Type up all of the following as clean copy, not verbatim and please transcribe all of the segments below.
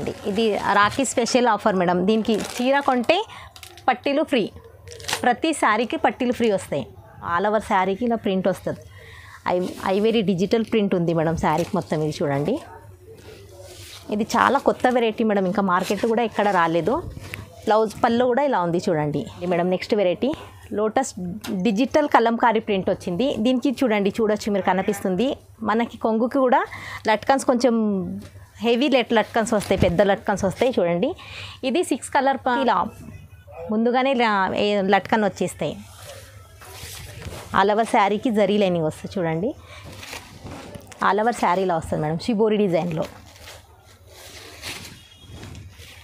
అండి ఇది Rakhi special offer madam. దీనికి చీర కొంటే పట్టీలు ఫ్రీ, ప్రతి శారీకి పట్టీలు ఫ్రీ వస్తాయి. ఆల్ ఓవర్ శారీకి ఇలా ప్రింట్ వస్తుంది. ఐవేరీ డిజిటల్ ప్రింట్ ఉంది మేడం శారీకి మొత్తం. ఇది చూడండి, ఇది చాలా కొత్త వెరైటీ మేడం, ఇంకా మార్కెట్ కూడా ఎక్కడ రాలేదు. బ్లౌజ్ పళ్ళు కూడా ఇలా ఉంది చూడండి. ఇది madam next variety lotus digital Kalamkari print వచ్చింది. దీనికి చూడొచ్చు మీరు, కనిపిస్తుంది మనకి. కొంగుకి కూడా లట్కన్స్ కొంచెం హెవీ లట్కన్స్ వస్తాయి, పెద్ద లట్కన్స్ వస్తాయి చూడండి. ఇది 6 కలర్ ఇలా ముందుగానే లట్కన్ వచ్చేస్తాయి. ఆల్ ఓవర్ శారీకి జరీ లైనింగ్ వస్తుంది చూడండి. ఆల్ ఓవర్ శారీలో వస్తుంది మేడం, షిబోరి డిజైన్లో.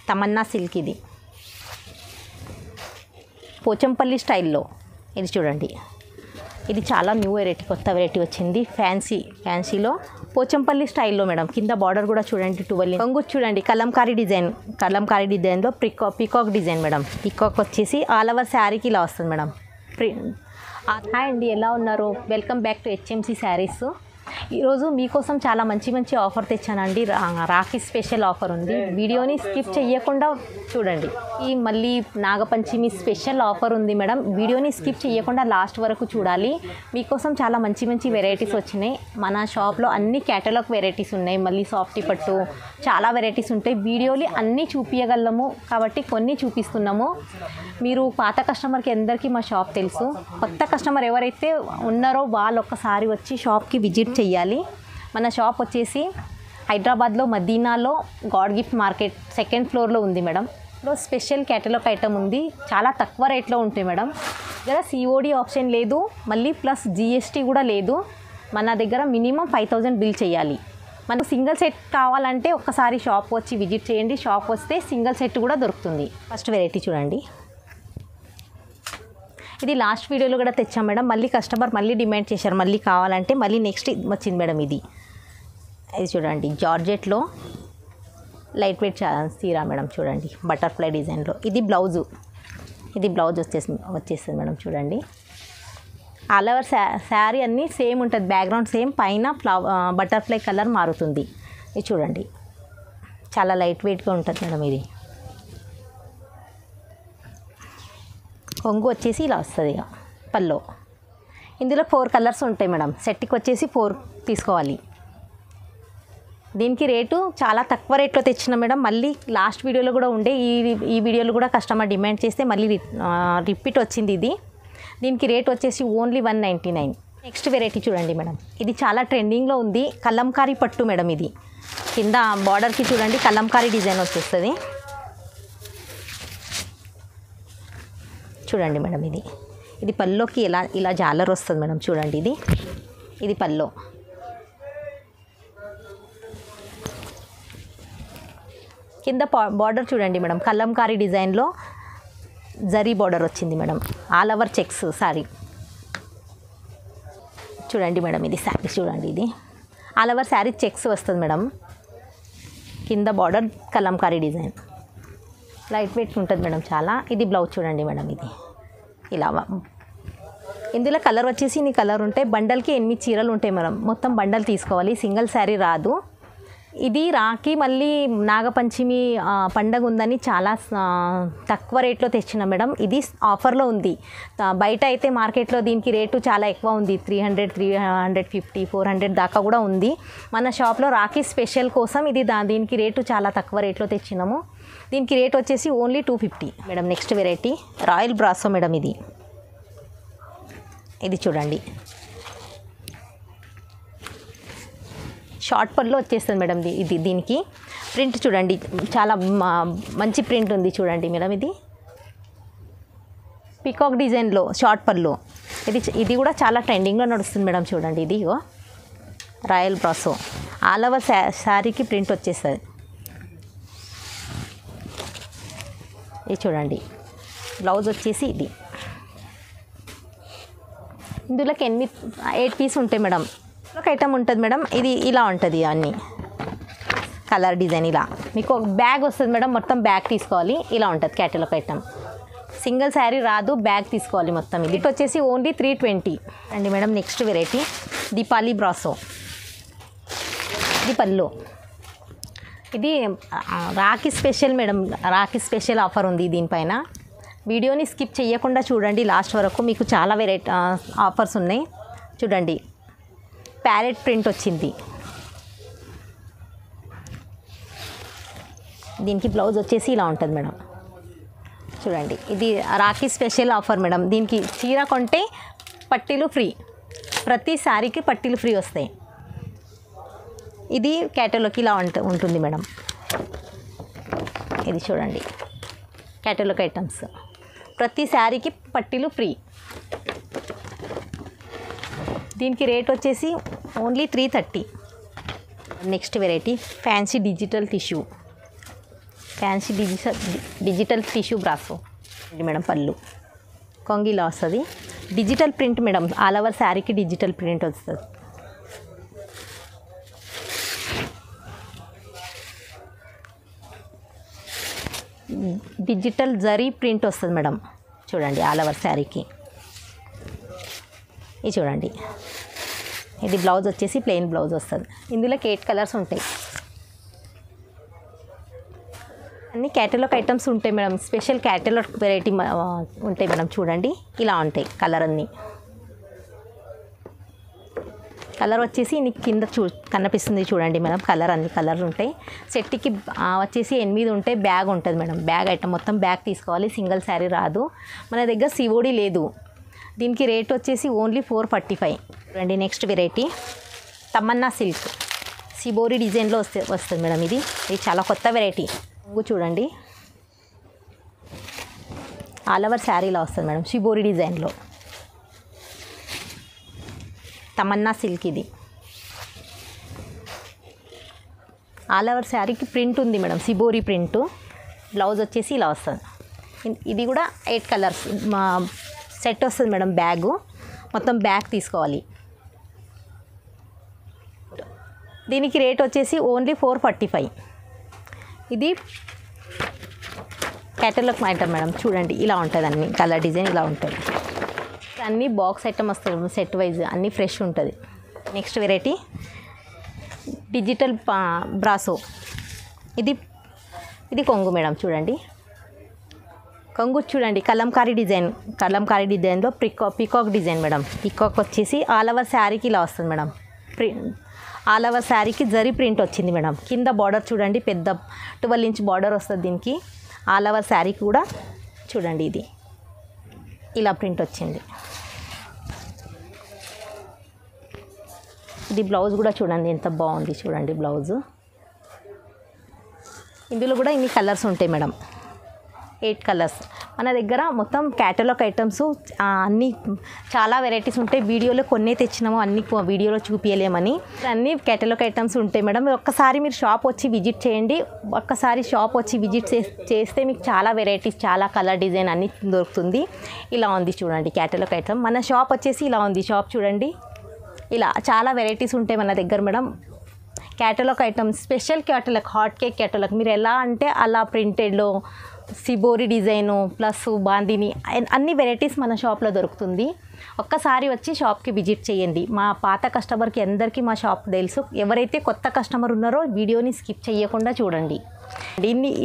తమన్నా సిల్క్, ఇది పోచంపల్లి స్టైల్లో. ఇది చూడండి, ఇది చాలా న్యూ వెరైటీ, కొత్త వెరైటీ వచ్చింది. ఫ్యాన్సీలో పోచంపల్లి స్టైల్లో మేడం. కింద బార్డర్ కూడా చూడండి 12 కొంగు చూడండి. కలంకారీ డిజైన్లో పీకాక్ డిజైన్ మేడం. పీకాక్ వచ్చేసి ఆల్ ఓవర్ శారీకి ఇలా వస్తుంది మేడం. హాయ్ అండి, ఎలా ఉన్నారు? Welcome back to HMC saris. ఈరోజు మీకోసం చాలా మంచి ఆఫర్ తెచ్చానండి. రాఖీ స్పెషల్ ఆఫర్ ఉంది, వీడియోని స్కిప్ చేయకుండా చూడండి. ఈ మళ్ళీ నాగపంచమి స్పెషల్ ఆఫర్ ఉంది మేడం, వీడియోని స్కిప్ చేయకుండా లాస్ట్ వరకు చూడాలి. మీకోసం చాలా మంచి వెరైటీస్ వచ్చినాయి. మన షాప్లో అన్ని క్యాటలాగ్ వెరైటీస్ ఉన్నాయి, మళ్ళీ సాఫ్టీ పట్టు చాలా వెరైటీస్ ఉంటాయి. వీడియోలు అన్నీ చూపించగలము కాబట్టి కొన్ని చూపిస్తున్నాము. మీరు పాత కస్టమర్కి అందరికీ మా షాప్ తెలుసు. కొత్త కస్టమర్ ఎవరైతే ఉన్నారో వాళ్ళు ఒక్కసారి వచ్చి షాప్కి విజిట్ చెయ్యాలి. మన షాప్ వచ్చేసి హైదరాబాద్లో మదీనాలో గాడ్ గిఫ్ట్ మార్కెట్ 2nd ఫ్లోర్లో ఉంది మేడం. స్పెషల్ క్యాటలాగ్ ఐటమ్ ఉంది, చాలా తక్కువ రేట్లో ఉంటాయి మేడం. దగ్గర COD ఆప్షన్ లేదు, మళ్ళీ ప్లస్ GST కూడా లేదు. మన దగ్గర మినిమం 5000 బిల్ చేయాలి. మనకు సింగిల్ సెట్ కావాలంటే ఒక్కసారి షాప్ వచ్చి విజిట్ చేయండి. షాప్ వస్తే సింగిల్ సెట్ కూడా దొరుకుతుంది. ఫస్ట్ వెరైటీ చూడండి, ఇది లాస్ట్ వీడియోలో కూడా తెచ్చాం మేడం. మళ్ళీ కస్టమర్ డిమాండ్ చేశారు, మళ్ళీ కావాలంటే మళ్ళీ నెక్స్ట్ వచ్చింది మేడం. ఇది చూడండి, జార్జెట్లో లైట్ వెయిట్ చీర మేడం. చూడండి బటర్ఫ్లై డిజైన్లో. ఇది బ్లౌజ్ వచ్చేస్తుంది మేడం. చూడంండి ఆల్ ఓవర్ శారీ అన్నీ సేమ్ ఉంటుంది, బ్యాక్గ్రౌండ్ సేమ్, పైన బటర్ఫ్లై కలర్ మారుతుంది. ఇది చూడండి, చాలా లైట్ వెయిట్గా ఉంటుంది మేడం. ఇది కొంగు వచ్చేసి ఇలా వస్తుంది. ఇక పల్లో ఇందులో 4 కలర్స్ ఉంటాయి మేడం. సెట్కి వచ్చేసి 4 తీసుకోవాలి. దీనికి రేటు చాలా తక్కువ రేట్లో తెచ్చిన మేడం. మళ్ళీ లాస్ట్ వీడియోలో కూడా ఉండే, ఈ వీడియోలో కూడా కస్టమర్ డిమాండ్ చేస్తే మళ్ళీ రిపీట్ వచ్చింది. దీనికి రేట్ వచ్చేసి ఓన్లీ 199. నెక్స్ట్ వెరైటీ చూడండి మేడం, ఇది చాలా ట్రెండింగ్లో ఉంది. కలంకారీ పట్టు మేడం. ఇది కింద బార్డర్కి చూడండి కలంకారీ డిజైన్ వచ్చేస్తుంది చూడండి మేడం. ఇది పల్లోకి ఇలా జాలర్ వస్తుంది మేడం. చూడండి, ఇది పల్లో. కింద బార్డర్ చూడండి మేడం, కలంకారీ డిజైన్లో జరీ బార్డర్ వచ్చింది madam. All over checks sorry చూడండి మేడం. ఇది శారీ చూడండి, ఇది ఆల్ ఓవర్ శారీ చెక్స్ వస్తుంది మేడం. కింద border Kalamkari design, light weight ఉంటుంది మేడం చాలా. ఇది బ్లౌజ్ చూడండి మేడం. ఇది ఇలా ఇందులో కలర్ వచ్చేసి ఇన్ని కలర్ ఉంటాయి. బండల్కి 8 చీరలు ఉంటాయి మేడం. మొత్తం బండల్ తీసుకోవాలి, సింగిల్ శారీ రాదు. ఇది రాఖీ మళ్ళీ నాగపంచమి పండగ ఉందని చాలా తక్కువ రేట్లో తెచ్చిన మేడం. ఇది ఆఫర్లో ఉంది. బయట అయితే మార్కెట్లో దీనికి రేటు చాలా ఎక్కువ ఉంది, 300, 350, 400 దాకా కూడా ఉంది. మన షాప్లో రాఖీ స్పెషల్ కోసం దీనికి రేటు చాలా తక్కువ రేట్లో తెచ్చినాము. దీనికి రేట్ వచ్చేసి only 250 madam. Next variety royal brasso madam. ఇది చూడండి, షార్ట్ పల్లో వచ్చేస్తుంది మేడం. దీనికి ప్రింట్ చూడండి, చాలా మంచి ప్రింట్ ఉంది చూడండి మేడం. ఇది పీకాక్ డిజైన్లో షార్ట్ పల్లో. ఇది కూడా చాలా ట్రెండింగ్లో నడుస్తుంది మేడం. చూడండి, ఇది రాయల్ బ్రాసో. ఆల్ ఓవర్ శారీకి ప్రింట్ వచ్చేస్తుంది. ఇది చూడండి, బ్లౌజ్ వచ్చేసి ఇందులోకి 8 పీస్ ఉంటాయి మేడం. ఒక ఐటమ్ ఉంటుంది మేడం. ఇది ఇలా ఉంటుంది, అన్నీ కలర్ డిజైన్. ఇలా మీకు ఒక బ్యాగ్ వస్తుంది మేడం, మొత్తం బ్యాగ్ తీసుకోవాలి. ఇలా ఉంటుంది క్యాటలాగ్ ఐటమ్. సింగిల్ శారీ రాదు, బ్యాగ్ తీసుకోవాలి మొత్తం. ఇది వచ్చేసి ఓన్లీ 320 అండి madam. Next variety Deepali brasso. ఇది పళ్ళు. ఇది Rakhi special madam, Rakhi special offer ఉంది దీనిపైన. వీడియోని స్కిప్ చేయకుండా చూడండి లాస్ట్ వరకు, మీకు చాలా వెరైటీ ఆఫర్స్ ఉన్నాయి. చూడండి, ప్యారెట్ ప్రింట్ వచ్చింది. దీనికి బ్లౌజ్ వచ్చేసి ఇలా ఉంటుంది మేడం. చూడండి, ఇది రాఖీ స్పెషల్ ఆఫర్ మేడం. దీనికి చీర కొంటే పట్టీలు ఫ్రీ, ప్రతి శారీకి పట్టీలు ఫ్రీ వస్తాయి. ఇది క్యాటలాగ్ ఇలా ఉంటుంది మేడం. ఇది చూడండి, క్యాటలాగ్ ఐటమ్స్, ప్రతి శారీకి పట్టీలు ఫ్రీ. దీనికి రేట్ వచ్చేసి only 330. Next variety fancy digital tissue, fancy digital tissue brasso madam. పళ్ళు కొంగిలా వస్తుంది, digital print madam. All over శారీకి డిజిటల్ ప్రింట్ వస్తుంది. డిజిటల్ జరీ ప్రింట్ వస్తుంది మేడం. చూడండి, ఆల్ ఓవర్ శారీకి. ఇది చూడండి, ఇది బ్లౌజ్ వచ్చేసి ప్లెయిన్ బ్లౌజ్ వస్తుంది. ఇందులోకి 8 కలర్స్ ఉంటాయి. అన్ని క్యాటలాగ్ ఐటమ్స్ ఉంటాయి మేడం. స్పెషల్ క్యాటలాగ్ వెరైటీ ఉంటాయి మేడం. చూడండి, ఇలా ఉంటాయి కలర్ అన్నీ. కలర్ వచ్చేసి నీకు కింద కనిపిస్తుంది చూడండి మేడం. కలర్ అన్ని కలర్లు ఉంటాయి. సెట్కి వచ్చేసి 8 ఉంటాయి. బ్యాగ్ ఉంటుంది మేడం. బ్యాగ్ ఐటమ్ మొత్తం బ్యాగ్ తీసుకోవాలి, సింగిల్ శారీ రాదు. మన దగ్గర సివోడి లేదు. దీనికి రేట్ వచ్చేసి ఓన్లీ 445. చూడండి, next variety Tamannaah silk shibori డిజైన్లో వస్తుంది మేడం. ఇది చాలా కొత్త వెరైటీ. చూడండి, ఆల్ ఓవర్ శారీలో వస్తుంది మేడం. షిబోరి డిజైన్లో తమన్నా సిల్క్. ఇది ఆల్ ఓవర్ శారీకి ప్రింట్ ఉంది మేడం, సిబోరి ప్రింట్. బ్లౌజ్ వచ్చేసి ఇలా వస్తుంది. ఇది కూడా 8 కలర్స్ మా సెట్ వస్తుంది మేడం. బ్యాగు మొత్తం బ్యాగ్ తీసుకోవాలి. దీనికి రేట్ వచ్చేసి ఓన్లీ 445. ఇది క్యాటలాగ్ ఐటమ్ మేడం. చూడండి, ఇలా ఉంటుంది. అన్ని కలర్ డిజైన్ ఇలా ఉంటుంది. అన్నీ బాక్స్ ఐటమ్ వస్తుంది, సెట్ వైజ్ అన్నీ ఫ్రెష్ ఉంటుంది. Next variety digital brasso. ఇది కొంగు మేడం. చూడండి, కొంగు చూడండి, కలంకారీ డిజైన్లో పికాక్ డిజైన్ మేడం. పికాక్ వచ్చేసి ఆల్ ఓవర్ శారీకి ఇలా వస్తుంది మేడం. ఆల్ ఓవర్ శారీకి జరీ ప్రింట్ వచ్చింది మేడం. కింద బార్డర్ చూడండి, పెద్ద 12 ఇంచ్ బార్డర్ వస్తుంది దీనికి. ఆల్ ఓవర్ శారీ కూడా చూడండి, ఇది ఇలా ప్రింట్ వచ్చింది. ఇది బ్లౌజ్ కూడా చూడండి ఎంత బాగుంది. చూడండి బ్లౌజు. ఇందులో కూడా ఇన్ని కలర్స్ ఉంటాయి మేడం. 8 కలర్స్. మన దగ్గర మొత్తం క్యాటలాగ్ ఐటమ్స్ అన్నీ చాలా వెరైటీస్ ఉంటాయి. వీడియోలో కొన్ని తెచ్చినాము, అన్ని వీడియోలో చూపించలేమని. అన్ని క్యాటలాగ్ ఐటమ్స్ ఉంటాయి మేడం. ఒక్కసారి మీరు షాప్ వచ్చి విజిట్ చేయండి. ఒక్కసారి షాప్ వచ్చి విజిట్ చేస్తే మీకు చాలా వెరైటీస్, చాలా కలర్ డిజైన్ అన్నీ దొరుకుతుంది. ఇలా ఉంది చూడండి క్యాటలాగ్ ఐటమ్. మన షాప్ వచ్చేసి ఇలా ఉంది. షాప్ చూడండి, ఇలా చాలా వెరైటీస్ ఉంటాయి మన దగ్గర madam. Catalogue items, special catalogue, hot cake catalogue. మీరు ఎలా అంటే అలా ప్రింటెడ్లో సిబోరి డిజైను ప్లస్ బాందిని అన్ని వెరైటీస్ మన షాప్లో దొరుకుతుంది. ఒక్కసారి వచ్చి షాప్కి విజిట్ చేయండి. మా పాత కస్టమర్కి అందరికీ మా షాప్ తెలుసు. ఎవరైతే కొత్త కస్టమర్ ఉన్నారో వీడియోని స్కిప్ చేయకుండా చూడండి.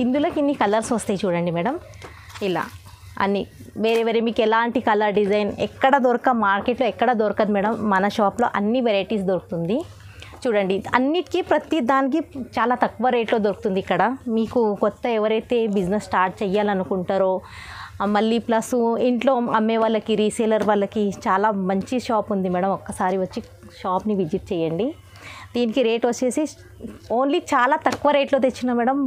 ఇందులోకి ఇన్ని కలర్స్ వస్తాయి చూడండి మేడం. ఇలా అన్నీ వేరే మీకు ఎలాంటి కలర్ డిజైన్ ఎక్కడ మార్కెట్లో ఎక్కడ దొరకదు మేడం. మన షాప్లో అన్ని వెరైటీస్ దొరుకుతుంది. చూడండి, అన్నిటికీ ప్రతి దానికి చాలా తక్కువ రేట్లో దొరుకుతుంది ఇక్కడ. మీకు కొత్త ఎవరైతే బిజినెస్ స్టార్ట్ చేయాలనుకుంటారో, మళ్ళీ ప్లస్ ఇంట్లో అమ్మే వాళ్ళకి, రీసేలర్ వాళ్ళకి చాలా మంచి షాప్ ఉంది మేడం. ఒక్కసారి వచ్చి షాప్ని విజిట్ చేయండి. దీనికి రేట్ వచ్చేసి ఓన్లీ చాలా తక్కువ రేట్లో తెచ్చిన మేడం.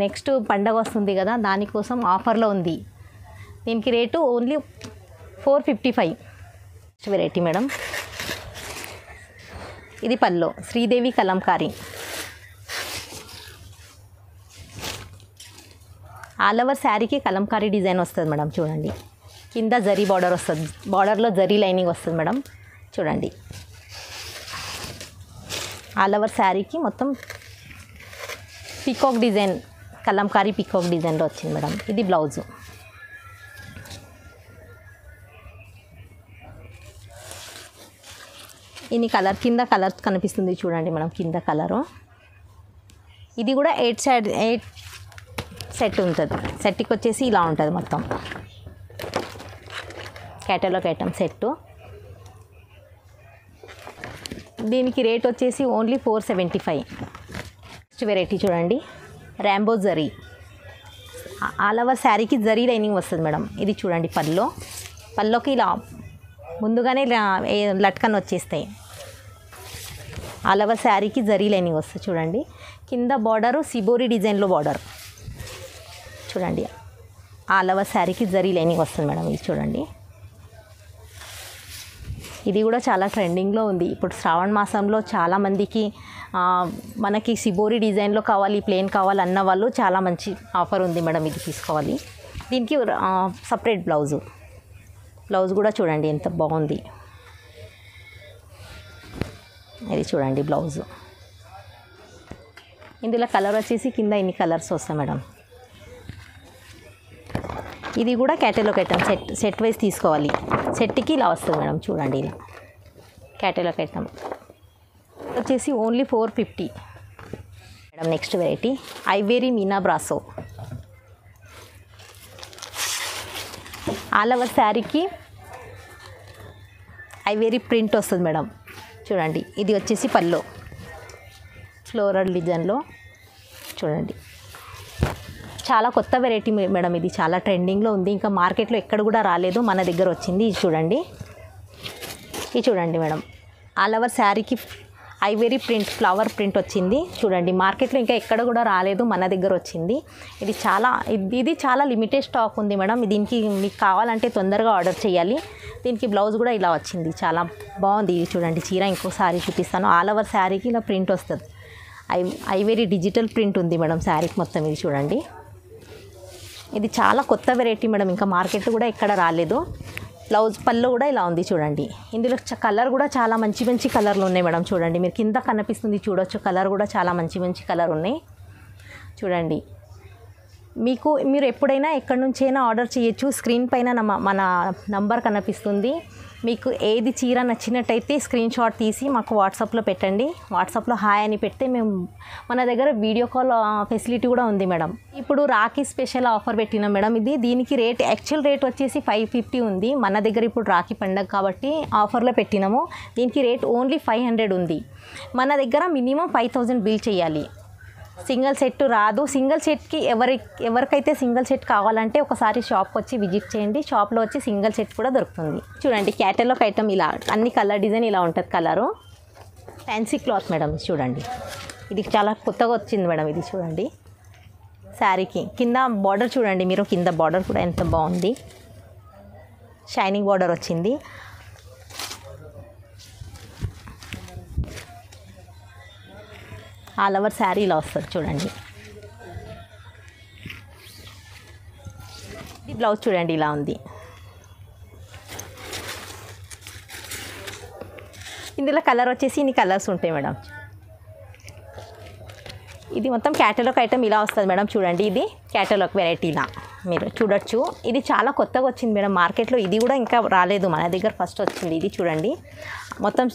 నెక్స్ట్ పండగ వస్తుంది కదా, దానికోసం ఆఫర్లో ఉంది. దీనికి రేటు ఓన్లీ 455. Variety madam. ఇది పల్లో శ్రీదేవి కలంకారీ. ఆల్ ఓవర్ శారీకి కలంకారీ డిజైన్ వస్తుంది మేడం. చూడండి, కింద జరీ బార్డర్ వస్తుంది. బార్డర్లో జరీ లైనింగ్ వస్తుంది మేడం. చూడండి, ఆల్ ఓవర్ శారీకి మొత్తం పికాక్ డిజైన్, కలంకారీ పికాక్ డిజైన్లో వచ్చింది మేడం. ఇది బ్లౌజు. ఇన్ని కలర్ కింద కలర్ కనిపిస్తుంది చూడండి మేడం. కింద కలరు ఇది కూడా 8 సెట్ ఉంటుంది. సెట్కి వచ్చేసి ఇలా ఉంటుంది మొత్తం కేటలాగ్ ఐటమ్ సెట్టు. దీనికి రేట్ వచ్చేసి ఓన్లీ 475. నెక్స్ట్ వెరైటీ చూడండి, ర్యాంబో జరీ. ఆల్ ఓవర్ శారీకి జరీ లైనింగ్ వస్తుంది మేడం. ఇది చూడండి, పల్లోకి ఇలా ముందుగానే లట్కన్ వచ్చేస్తాయి. ఆల్ ఓవర్ శారీకి జరీ లైనింగ్ వస్తుంది చూడండి. కింద బార్డరు సిబోరి డిజైన్లో బార్డర్ చూడండి. ఆల్ ఓవర్ శారీకి జరీ లైనింగ్ వస్తుంది మేడం. ఇది చూడండి, ఇది కూడా చాలా ట్రెండింగ్లో ఉంది ఇప్పుడు శ్రావణ మాసంలో. చాలామందికి మనకి సిబోరి డిజైన్లో కావాలి, ప్లెయిన్ కావాలి అన్న వాళ్ళు చాలా మంచి ఆఫర్ ఉంది మేడం. ఇది తీసుకోవాలి. దీనికి సపరేట్ బ్లౌజ్ కూడా చూడండి ఎంత బాగుంది. ఇది చూడండి బ్లౌజు. ఇందులో కలర్ వచ్చేసి కింద ఇన్ని కలర్స్ వస్తాయి మేడం. ఇది కూడా కేటలాగ్ ఐటమ్ సెట్ వైజ్ తీసుకోవాలి. సెట్కి ఇలా వస్తుంది మేడం చూడండి. ఇలా కేటలాగ్ ఐటమ్ వచ్చేసి only 450 madam. Next variety ivory Meena brasso. All over శారీకి ఐవేరీ ప్రింట్ వస్తుంది మేడం చూడండి. ఇది వచ్చేసి పల్లో ఫ్లోరల్ డిజైన్లో చూడండి. చాలా కొత్త వెరైటీ మేడం. ఇది చాలా ట్రెండింగ్లో ఉంది. ఇంకా మార్కెట్లో ఎక్కడ కూడా రాలేదు, మన దగ్గర వచ్చింది. ఇది చూడండి మేడం. ఆల్ ఓవర్ శారీకి ఐవేరీ ప్రింట్, ఫ్లవర్ ప్రింట్ వచ్చింది చూడండి. మార్కెట్లో ఇంకా ఎక్కడ కూడా రాలేదు, మన దగ్గర వచ్చింది. ఇది చాలా లిమిటెడ్ స్టాక్ ఉంది మేడం. దీనికి మీకు కావాలంటే తొందరగా ఆర్డర్ చేయాలి. దీనికి బ్లౌజ్ కూడా ఇలా వచ్చింది, చాలా బాగుంది. ఇది చూడండి చీర. ఇంకోసారి చూపిస్తాను. ఆల్ ఓవర్ శారీకి ఇలా ప్రింట్ వస్తుంది. ఐవేరీ డిజిటల్ ప్రింట్ ఉంది మేడం శారీకి మొత్తం. ఇది చూడండి, ఇది చాలా కొత్త వెరైటీ మేడం. ఇంకా మార్కెట్ కూడా ఎక్కడ రాలేదు. బ్లౌజ్ పళ్ళు కూడా ఇలా ఉంది చూడండి. ఇందులో కలర్ కూడా చాలా మంచి కలర్లు ఉన్నాయి మేడం. చూడండి, మీరు కింద కనిపిస్తుంది చూడొచ్చు. కలర్ కూడా చాలా మంచి కలర్ ఉన్నాయి చూడండి. మీరు ఎప్పుడైనా ఎక్కడి నుంచైనా ఆర్డర్ చేయొచ్చు. స్క్రీన్ పైన మన నంబర్ కనిపిస్తుంది. మీకు ఏది చీర నచ్చినట్టయితే స్క్రీన్ షాట్ తీసి మాకు వాట్సాప్లో పెట్టండి. వాట్సాప్లో హాయ్ అని పెడితే మన దగ్గర వీడియో కాల్ ఫెసిలిటీ కూడా ఉంది మేడం. ఇప్పుడు రాఖీ స్పెషల్ ఆఫర్ పెట్టినాం మేడం. దీనికి యాక్చువల్ రేట్ వచ్చేసి 550 ఉంది. మన దగ్గర ఇప్పుడు రాఖీ పండగ కాబట్టి ఆఫర్లో పెట్టినాము. దీనికి రేట్ ఓన్లీ 500 ఉంది. మన దగ్గర మినిమం 5000 బిల్ చేయాలి. సింగిల్ సెట్ రాదు. సింగిల్ సెట్కి ఎవరికైతే సింగిల్ సెట్ కావాలంటే ఒకసారి షాప్కి వచ్చి విజిట్ చేయండి. షాప్లో వచ్చి సింగిల్ సెట్ కూడా దొరుకుతుంది. చూడండి, క్యాటలాగ్ ఐటమ్ ఇలా అన్ని కలర్ డిజైన్ ఇలా ఉంటుంది. Colour fancy cloth madam. చూడండి, ఇది చాలా కొత్తగా వచ్చింది మేడం. ఇది చూడండి, శారీకి కింద బార్డర్ చూడండి మీరు. కింద బార్డర్ కూడా ఎంత బాగుంది, షైనింగ్ బార్డర్ వచ్చింది. ఆల్ ఓవర్ శారీ ఇలా వస్తుంది చూడండి. ఇది బ్లౌజ్ చూడండి ఇలా ఉంది. ఇందులో కలర్ వచ్చేసి ఇన్ని కలర్స్ ఉంటాయి మేడం. ఇది మొత్తం క్యాటలాగ్ ఐటమ్ ఇలా వస్తుంది మేడం. చూడండి, ఇది క్యాటలాగ్ వెరైటీలా మీరు చూడొచ్చు. ఇది చాలా కొత్తగా వచ్చింది మేడం. మార్కెట్లో ఇది కూడా ఇంకా రాలేదు, మన దగ్గర ఫస్ట్ వచ్చింది. ఇది చూడండి, మొత్తం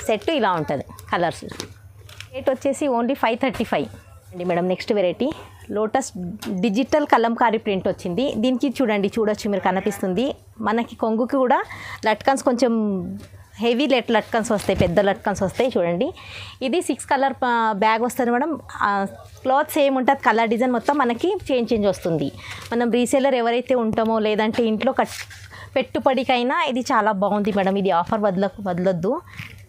సెట్ ఇలా ఉంటుంది. కలర్స్ రేట్ వచ్చేసి ఓన్లీ 535 అండి madam. Next variety lotus digital Kalamkari print వచ్చింది. దీనికి చూడొచ్చు మీరు కనిపిస్తుంది. మనకి కొంగుకి కూడా లట్కన్స్ కొంచెం హెవీ లట్కన్స్ వస్తాయి, పెద్ద లట్కన్స్ వస్తాయి చూడండి. ఇది 6 కలర్ బ్యాగ్ వస్తుంది మేడం. క్లాత్ సేమ్ ఉంటుంది, కలర్ డిజైన్ మొత్తం మనకి చేంజ్ వస్తుంది. మనం రీసేలర్ ఎవరైతే ఉంటామో లేదంటే ఇంట్లో పెట్టుబడికైనా ఇది చాలా బాగుంది మేడం. ఇది ఆఫర్ వదలొద్దు.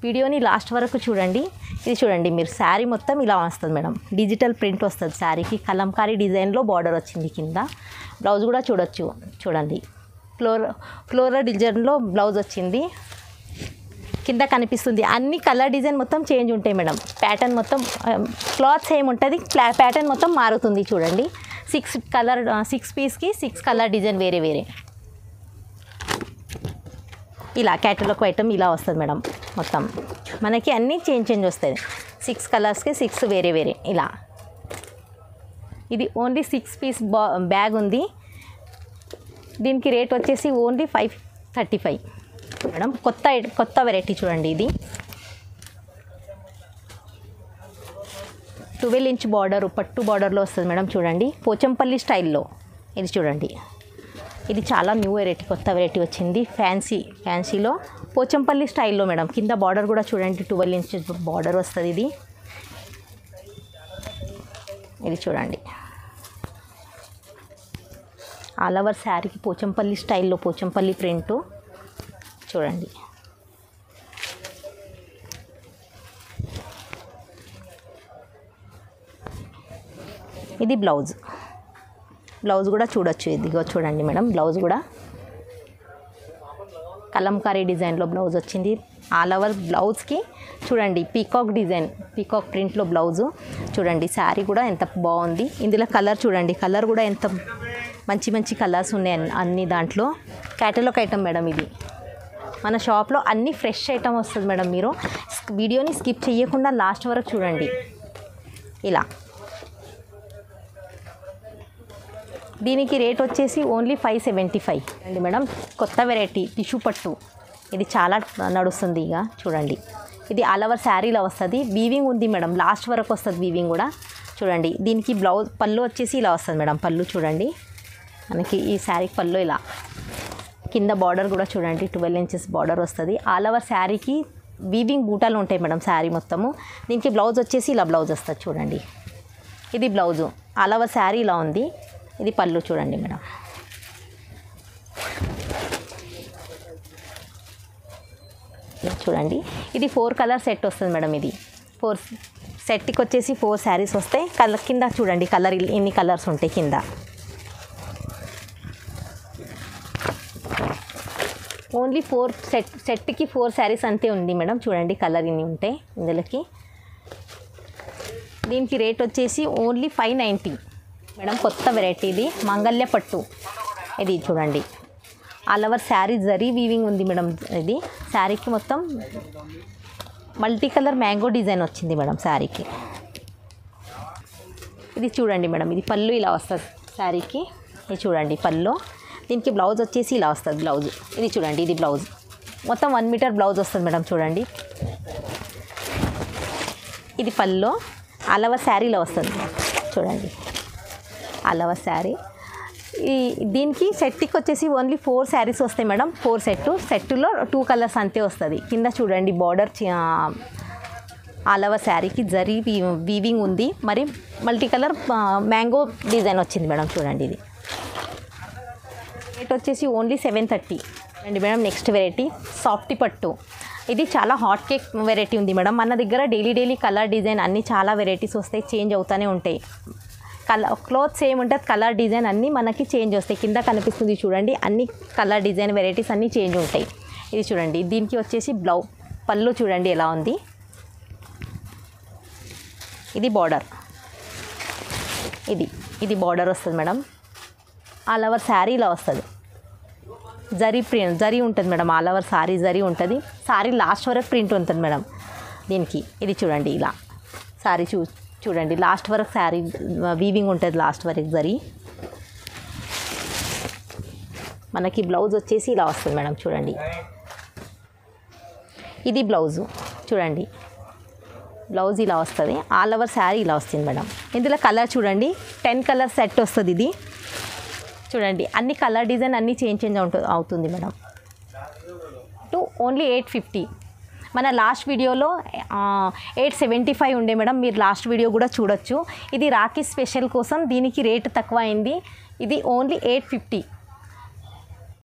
వీడియోని లాస్ట్ వరకు చూడండి. ఇది చూడండి మీరు, శారీ మొత్తం ఇలా వస్తుంది మేడం. డిజిటల్ ప్రింట్ వస్తుంది శారీకి. కలంకారీ డిజైన్లో బార్డర్ వచ్చింది కింద. బ్లౌజ్ కూడా చూడండి, ఫ్లోరల్ డిజైన్లో బ్లౌజ్ వచ్చింది. కింద కనిపిస్తుంది అన్ని కలర్ డిజైన్ మొత్తం చేంజ్ ఉంటాయి మేడం. ప్యాటర్న్ మొత్తం క్లాత్ సేమ్ ఉంటుంది, ప్యాటర్న్ మొత్తం మారుతుంది చూడండి. 6 పీస్కి 6 కలర్ డిజైన్ వేరే ఇలా క్యాటలాగ్ ఐటమ్ ఇలా వస్తుంది మేడం. మొత్తం మనకి అన్నీ చేంజ్ వస్తాయి. 6 కలర్స్కి 6 వేరే ఇలా. ఇది ఓన్లీ 6 పీస్ బ్యాగ్ ఉంది. దీనికి రేట్ వచ్చేసి ఓన్లీ 535 మేడం. కొత్త వెరైటీ చూడండి. ఇది 12 ఇంచ్ బార్డర్ పట్టు బార్డర్లో వస్తుంది మేడం. చూడండి పోచంపల్లి స్టైల్లో ఇది చూడండి. ఇది చాలా న్యూ వెరైటీ, కొత్త వెరైటీ వచ్చింది. ఫ్యాన్సీలో పోచంపల్లి స్టైల్లో మేడం. కింద బార్డర్ కూడా చూడండి 12 ఇంచెస్ బార్డర్ వస్తుంది. ఇది చూడండి ఆల్ ఓవర్ శారీకి పోచంపల్లి స్టైల్లో పోచంపల్లి ప్రింటు చూడండి. ఇది బ్లౌజ్ కూడా చూడొచ్చు. ఇదిగో చూడండి మేడం, బ్లౌజ్ కూడా కలంకారీ డిజైన్లో బ్లౌజ్ వచ్చింది. ఆల్ ఓవర్ బ్లౌజ్కి చూడండి పీకాక్ డిజైన్, పీకాక్ ప్రింట్లో బ్లౌజు చూడండి. శారీ కూడా ఎంత బాగుంది. ఇందులో కలర్ చూడండి, కలర్ కూడా ఎంత మంచి కలర్స్ ఉన్నాయి అన్ని. దాంట్లో క్యాటలాగ్ ఐటమ్ మేడం ఇది. మన షాప్లో అన్ని ఫ్రెష్ ఐటమ్ వస్తుంది మేడం. మీరు వీడియోని స్కిప్ చేయకుండా లాస్ట్ వరకు చూడండి. ఇలా దీనికి రేట్ వచ్చేసి ఓన్లీ 575 అండి మేడం. కొత్త వెరైటీ టిష్యూ పట్టు, ఇది చాలా నడుస్తుంది. ఇక చూడండి ఇది ఆల్ ఓవర్ శారీలో వస్తుంది. వీవింగ్ ఉంది మేడం, లాస్ట్ వరకు వస్తుంది వీవింగ్ కూడా చూడండి. దీనికి బ్లౌజ్ పళ్ళు వచ్చేసి ఇలా వస్తుంది మేడం. పళ్ళు చూడండి, మనకి ఈ శారీకి పళ్ళు ఇలా. కింద బార్డర్ కూడా చూడండి 12 ఇంచెస్ బార్డర్ వస్తుంది. ఆల్ ఓవర్ శారీకి వీవింగ్ బూటాలు ఉంటాయి మేడం శారీ మొత్తము. దీనికి బ్లౌజ్ వచ్చేసి ఇలా బ్లౌజ్ వస్తుంది చూడండి. ఇది బ్లౌజు, ఆల్ ఓవర్ శారీ ఇలా ఉంది. ఇది పళ్ళు చూడండి మేడం. చూడండి ఇది 4 కలర్ సెట్ వస్తుంది మేడం. ఇది 4 సెట్కి వచ్చేసి 4 శారీస్ వస్తాయి. కింద చూడండి కలర్ ఎన్ని కలర్స్ ఉంటాయి కింద. ఓన్లీ 4 సెట్కి 4 శారీస్ అంతే ఉంది మేడం. చూడండి కలర్ ఇన్ని ఉంటాయి ఇందులోకి. దీనికి రేట్ వచ్చేసి ఓన్లీ 590 మేడం. కొత్త వెరైటీ ఇది మంగళ్య పట్టు. ఇది చూడండి all over sari zari weaving ఉంది మేడం. ఇది శారీకి మొత్తం మల్టీ కలర్ మ్యాంగో డిజైన్ వచ్చింది మేడం శారీకి. ఇది చూడండి మేడం, ఇది పళ్ళు ఇలా వస్తుంది శారీకి. ఇది చూడండి పళ్ళు. దీనికి బ్లౌజ్ వచ్చేసి ఇలా వస్తుంది బ్లౌజ్. ఇది చూడండి ఇది బ్లౌజ్, మొత్తం 1 మీటర్ బ్లౌజ్ వస్తుంది మేడం. చూడండి ఇది పళ్ళు, ఆల్ ఓవర్ శారీలో వస్తుంది చూడండి ఆల్ ఓవర్ శారీ. దీనికి సెట్కి వచ్చేసి ఓన్లీ 4 శారీస్ వస్తాయి మేడం. 4 సెట్టులో 2 కలర్స్ అంతే వస్తుంది. కింద చూడండి బార్డర్ ఆల్ ఓవర్ శారీకి జరీ వీవింగ్ ఉంది. మరి మల్టీ కలర్ మ్యాంగో డిజైన్ వచ్చింది మేడం. చూడండి ఇది రేట్ వచ్చేసి ఓన్లీ 730 అండి మేడం. నెక్స్ట్ వెరైటీ సాఫ్టీ పట్టు. ఇది చాలా హాట్ కేక్ వెరైటీ ఉంది మేడం. మన దగ్గర డైలీ కలర్ డిజైన్ అన్నీ చాలా వెరైటీస్ వస్తాయి, చేంజ్ అవుతూనే ఉంటాయి. క్లాత్ సేమ్ ఉంటుంది, కలర్ డిజైన్ అన్నీ మనకి చేంజ్ వస్తాయి. కింద కనిపిస్తుంది చూడండి, అన్ని కలర్ డిజైన్ వెరైటీస్ అన్నీ చేంజ్ ఉంటాయి. ఇది చూడండి దీనికి వచ్చేసి పళ్ళు చూడండి ఎలా ఉంది. ఇది బార్డర్, ఇది బార్డర్ వస్తుంది మేడం. ఆల్ ఓవర్ శారీ ఇలా వస్తుంది. జరీ ఉంటుంది madam. All over sari zari ఉంటుంది. శారీ లాస్ట్ వరకు ప్రింట్ ఉంటుంది మేడం దీనికి. ఇది చూడండి ఇలా శారీ చూడండి లాస్ట్ వరకు శారీ వీవింగ్ ఉంటుంది, లాస్ట్ వరకు జరీ. మనకి బ్లౌజ్ వచ్చేసి ఇలా వస్తుంది మేడం. చూడండి ఇది బ్లౌజు చూడండి, బ్లౌజ్ ఇలా వస్తుంది. ఆల్ ఓవర్ శారీ ఇలా వస్తుంది మేడం. ఇందులో కలర్ చూడండి 10 కలర్ సెట్ వస్తుంది. ఇది చూడండి అన్ని కలర్ డిజైన్ అన్నీ చేంజ్ అవుతుంది మేడం. ఓన్లీ 850. మన లాస్ట్ వీడియోలో 875 ఉండే మేడం. మీరు లాస్ట్ వీడియో కూడా చూడొచ్చు. ఇది రాఖీ స్పెషల్ కోసం దీనికి రేట్ తక్కువ అయింది. ఇది ఓన్లీ 850.